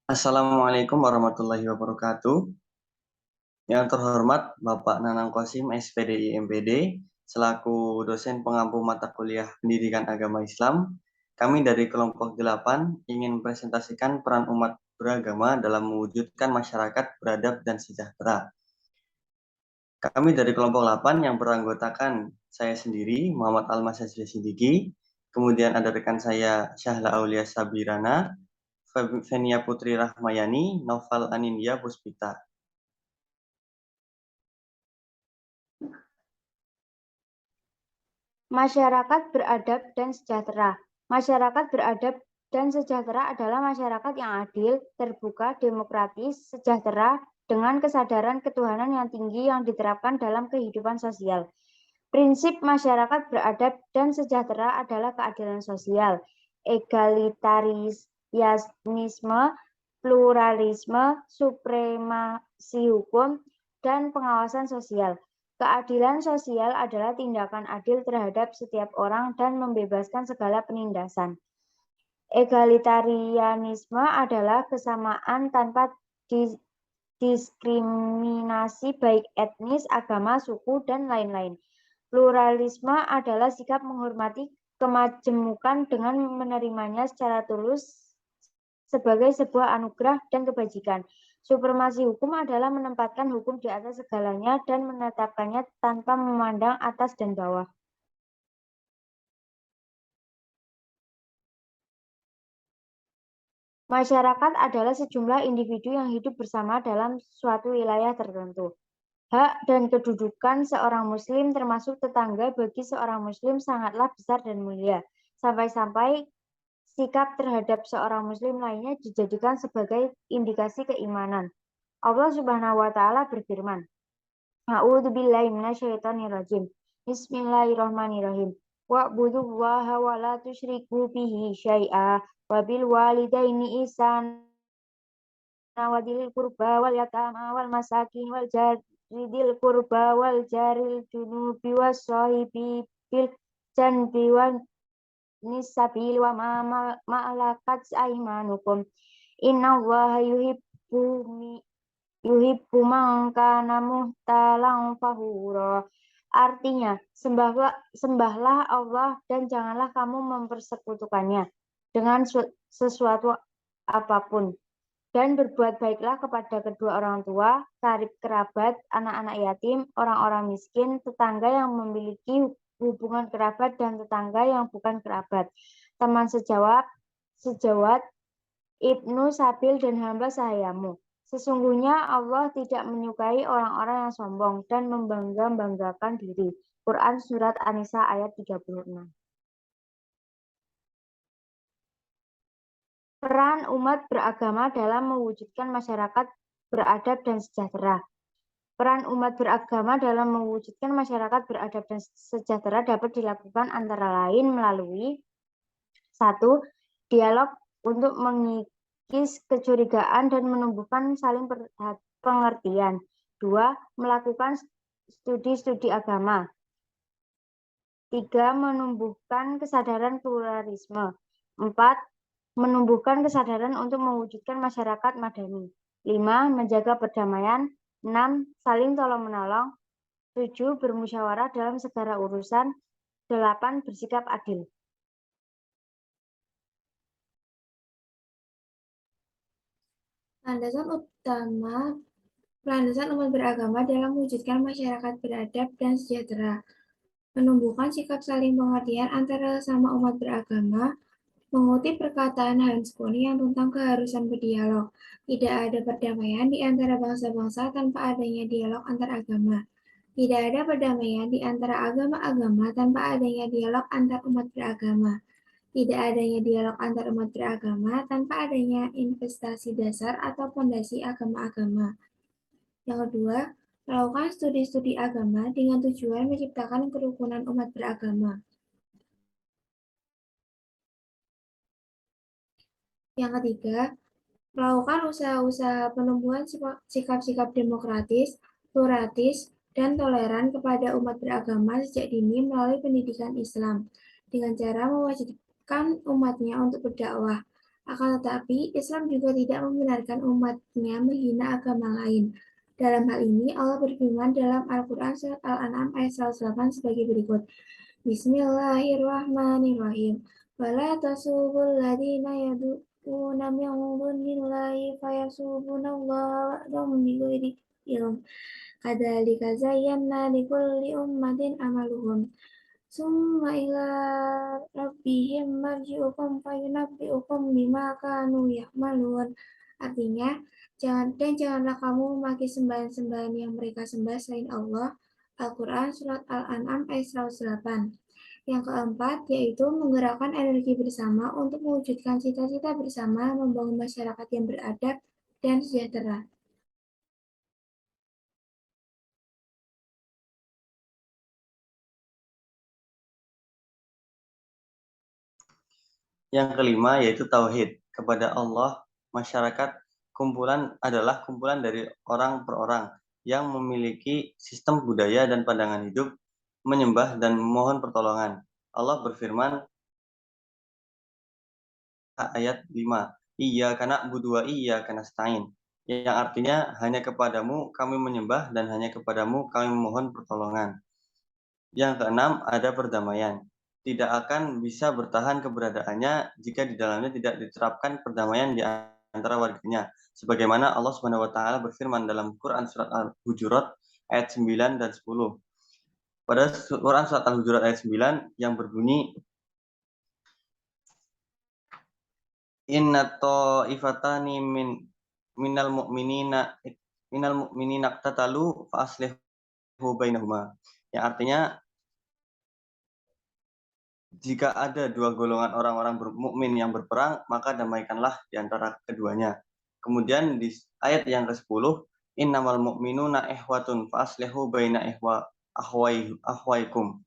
Assalamualaikum warahmatullahi wabarakatuh. Yang terhormat Bapak Nanang Qasim, SPDI MPD, selaku dosen pengampu mata kuliah Pendidikan Agama Islam, kami dari kelompok 8 ingin mempresentasikan peran umat beragama dalam mewujudkan masyarakat beradab dan sejahtera. Kami dari kelompok 8 yang beranggotakan saya sendiri, Muhammad Almasazri Siddiqi, kemudian ada rekan saya Syahla Aulia Sabirana, Fenia Putri Rahmayani, Noval Anindya Puspita. Masyarakat beradab dan sejahtera. Masyarakat beradab dan sejahtera adalah masyarakat yang adil, terbuka, demokratis, sejahtera, dengan kesadaran ketuhanan yang tinggi yang diterapkan dalam kehidupan sosial. Prinsip masyarakat beradab dan sejahtera adalah keadilan sosial, egalitarisme, pluralisme, supremasi hukum, dan pengawasan sosial. Keadilan sosial adalah tindakan adil terhadap setiap orang dan membebaskan segala penindasan. Egalitarianisme adalah kesamaan tanpa diskriminasi baik etnis, agama, suku, dan lain-lain. Pluralisme adalah sikap menghormati kemajemukan dengan menerimanya secara tulus sebagai sebuah anugerah dan kebajikan. Supremasi hukum adalah menempatkan hukum di atas segalanya dan menetapkannya tanpa memandang atas dan bawah. Masyarakat adalah sejumlah individu yang hidup bersama dalam suatu wilayah tertentu. Hak dan kedudukan seorang muslim termasuk tetangga bagi seorang muslim sangatlah besar dan mulia. Sampai-sampai sikap terhadap seorang muslim lainnya dijadikan sebagai indikasi keimanan. Allah Subhanahu wa taala berfirman, A'udzubillahi minasyaitonirrajim. Bismillahirrahmanirrahim. Wa'budullaha wa la tusyriku bihi syai'a wa bil walidaini ihsana wa dzil qurba wal yatama wal masakin wal jari dzil qurba wal jaril junubi was sahibi bil janbi wan nisabil wa ma malakat aimanukum. Innallaha yuhibbu man kana muhtalan fakhura. Artinya, sembahlah Allah dan janganlah kamu mempersekutukannya dengan sesuatu apapun. Dan berbuat baiklah kepada kedua orang tua, karib kerabat, anak-anak yatim, orang-orang miskin, tetangga yang memiliki hubungan kerabat dan tetangga yang bukan kerabat, teman sejawat, ibnu sabil dan hamba sahayamu. Sesungguhnya Allah tidak menyukai orang-orang yang sombong dan membangga-banggakan diri. Quran Surat An-Nisa ayat 36. Peran umat beragama dalam mewujudkan masyarakat beradab dan sejahtera. Peran umat beragama dalam mewujudkan masyarakat beradab dan sejahtera dapat dilakukan antara lain melalui 1. Dialog untuk mengikis kecurigaan dan menumbuhkan saling pengertian. 2. Melakukan studi-studi agama. 3. Menumbuhkan kesadaran pluralisme. 4. Menumbuhkan kesadaran untuk mewujudkan masyarakat madani. 5. Menjaga perdamaian. 6. Saling tolong-menolong. 7. Bermusyawarah dalam segala urusan. 8. Bersikap adil. Landasan umat beragama dalam mewujudkan masyarakat beradab dan sejahtera. Menumbuhkan sikap saling pengertian antara sesama umat beragama. Mengutip perkataan Hans Kuhn yang tentang keharusan berdialog, tidak ada perdamaian di antara bangsa-bangsa tanpa adanya dialog antar agama. Tidak ada perdamaian di antara agama-agama tanpa adanya dialog antar umat beragama. Tidak adanya dialog antar umat beragama tanpa adanya investasi dasar atau fondasi agama-agama. Yang kedua, melakukan studi-studi agama dengan tujuan menciptakan kerukunan umat beragama. Yang ketiga, melakukan usaha-usaha penumbuhan sikap-sikap demokratis, pluralis, dan toleran kepada umat beragama sejak dini melalui pendidikan Islam, dengan cara mewajibkan umatnya untuk berdakwah, Akan tetapi, Islam juga tidak membenarkan umatnya menghina agama lain. Dalam hal ini, Allah berfirman dalam Al-Quran Surat Al-An'am ayat 108 sebagai berikut. Bismillahirrahmanirrahim. Wala tasubul ladina yad'una min dunillahi fayasubunallaha wa'dahum bighairi ilm. Kadzalika zayyana likulli ummatin amaluhum. Summa ila rabbihim marji'ukum fayunabbi'ukum bima kanu ya'malun. Artinya, janganlah kamu memakai sembahan-sembahan yang mereka sembah selain Allah. Al-Quran Surat Al-An'am ayat 108. Yang keempat, yaitu menggerakkan energi bersama untuk mewujudkan cita-cita bersama, membangun masyarakat yang beradab dan sejahtera. Yang kelima yaitu tauhid kepada Allah. Masyarakat adalah kumpulan dari orang per orang yang memiliki sistem budaya dan pandangan hidup, menyembah dan memohon pertolongan. Allah berfirman ayat 5, Iyyaka na'budu wa iyyaka nasta'in, yang artinya hanya kepadamu kami menyembah dan hanya kepadamu kami memohon pertolongan. Yang keenam, ada perdamaian. Tidak akan bisa bertahan keberadaannya jika di dalamnya tidak diterapkan perdamaian di antara warganya. Sebagaimana Allah Subhanahu wa taala berfirman dalam Quran surat Al-Hujurat ayat 9 dan 10. Pada Quran surat Al-Hujurat ayat 9 yang berbunyi, Inna ta'ifatani minal mu'minina iqtatalu fa aslihu bainahuma. Yang artinya, jika ada dua golongan orang-orang mukmin yang berperang, maka damaikanlah di antara keduanya. Kemudian di ayat yang ke-10, Innamal mu'minuna ikhwatun fa aslihu baina akhwaikum.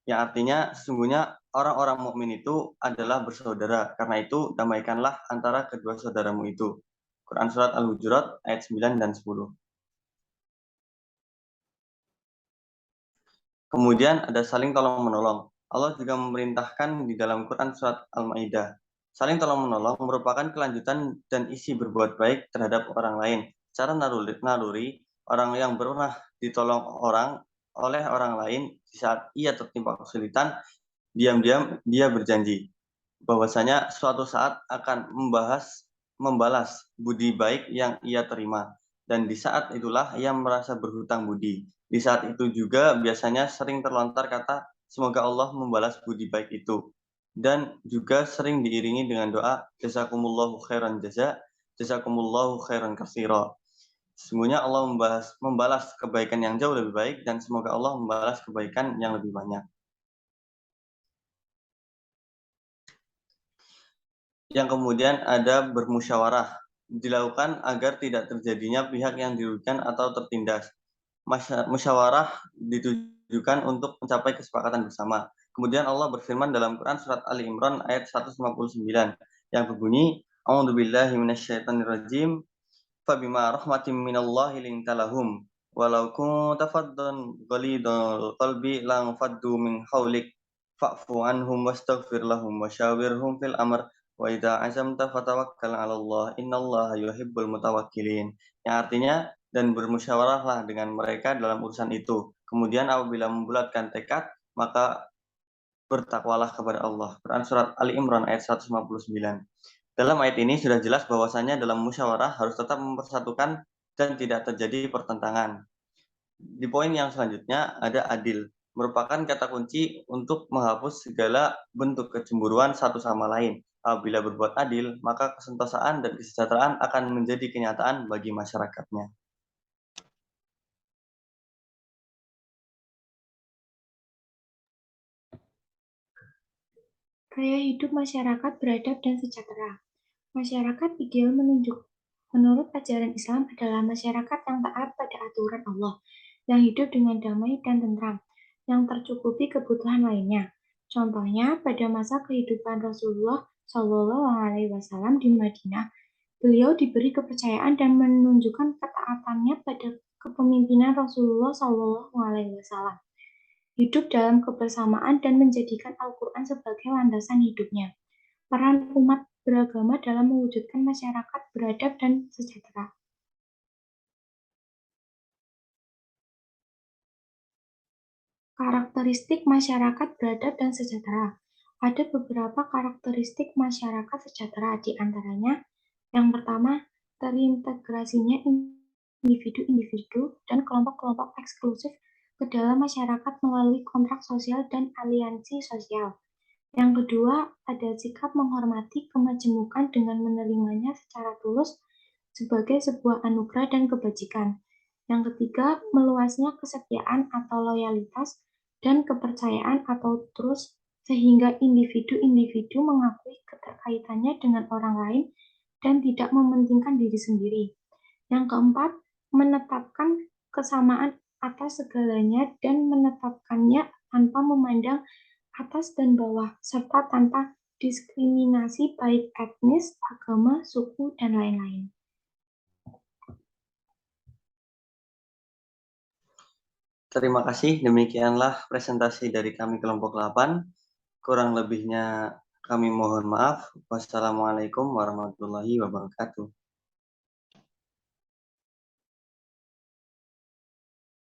Yang artinya sesungguhnya orang-orang mukmin itu adalah bersaudara. Karena itu damaikanlah antara kedua saudaramu itu. Quran surat Al-Hujurat ayat 9 dan 10. Kemudian ada saling tolong-menolong. Allah juga memerintahkan di dalam Quran surat Al-Maidah. Saling tolong-menolong merupakan kelanjutan dan isi berbuat baik terhadap orang lain. Secara naluri, orang yang pernah ditolong oleh orang lain di saat ia tertimpa kesulitan, diam-diam dia berjanji bahwasanya suatu saat akan membalas budi baik yang ia terima. Dan di saat itulah ia merasa berhutang budi. Di saat itu juga biasanya sering terlontar kata, semoga Allah membalas budi baik itu. Dan juga sering diiringi dengan doa, jazakumullahu khairan jazakumullahu khairan katsira. Sesungguhnya Allah membalas kebaikan yang jauh lebih baik dan semoga Allah membalas kebaikan yang lebih banyak. Yang kemudian ada bermusyawarah, dilakukan agar tidak terjadinya pihak yang dirugikan atau tertindas. Musyawarah ditujukan untuk mencapai kesepakatan bersama. Kemudian Allah berfirman dalam Quran surat Ali Imran ayat 159 yang berbunyi, A'udzubillahi minasyaitonirrajim, fabima rahmatin minallahi linta lahum, walau kunta faddan ghalidhal qalbi lang faddu min haulik, fa'fu anhum wastaghfir lahum wasyawirhum fil amr, wa idza azamta fatawakkal 'ala Allah, innallaha yuhibbul mutawakkilin. Yang artinya, dan bermusyawarahlah dengan mereka dalam urusan itu. Kemudian apabila membulatkan tekad, maka bertakwalah kepada Allah. Quran surat Ali Imran ayat 159. Dalam ayat ini sudah jelas bahwasanya dalam musyawarah harus tetap mempersatukan dan tidak terjadi pertentangan. Di poin yang selanjutnya ada adil, merupakan kata kunci untuk menghapus segala bentuk kecemburuan satu sama lain. Apabila berbuat adil, maka kesentosaan dan kesejahteraan akan menjadi kenyataan bagi masyarakatnya. Gaya hidup masyarakat beradab dan sejahtera. Masyarakat ideal menurut ajaran Islam adalah masyarakat yang taat pada aturan Allah, yang hidup dengan damai dan tentram, yang tercukupi kebutuhan lainnya. Contohnya, pada masa kehidupan Rasulullah Shallallahu Alaihi Wasallam di Madinah, beliau diberi kepercayaan dan menunjukkan ketaatannya pada kepemimpinan Rasulullah Shallallahu Alaihi Wasallam. Hidup dalam kebersamaan dan menjadikan Al-Quran sebagai landasan hidupnya. peran umat beragama dalam mewujudkan masyarakat beradab dan sejahtera. Karakteristik masyarakat beradab dan sejahtera. Ada beberapa karakteristik masyarakat sejahtera, di antaranya yang pertama, terintegrasinya individu-individu dan kelompok-kelompok eksklusif ke dalam masyarakat melalui kontrak sosial dan aliansi sosial. Yang kedua, ada sikap menghormati kemajemukan dengan menerimanya secara tulus sebagai sebuah anugerah dan kebajikan. Yang ketiga, meluasnya kesetiaan atau loyalitas dan kepercayaan atau trust sehingga individu-individu mengakui keterkaitannya dengan orang lain dan tidak mementingkan diri sendiri. Yang keempat, menetapkan kesamaan atas segalanya dan menetapkannya tanpa memandang atas dan bawah, serta tanpa diskriminasi baik etnis, agama, suku, dan lain-lain. Terima kasih, demikianlah presentasi dari kami kelompok 8. Kurang lebihnya kami mohon maaf. Wassalamualaikum warahmatullahi wabarakatuh.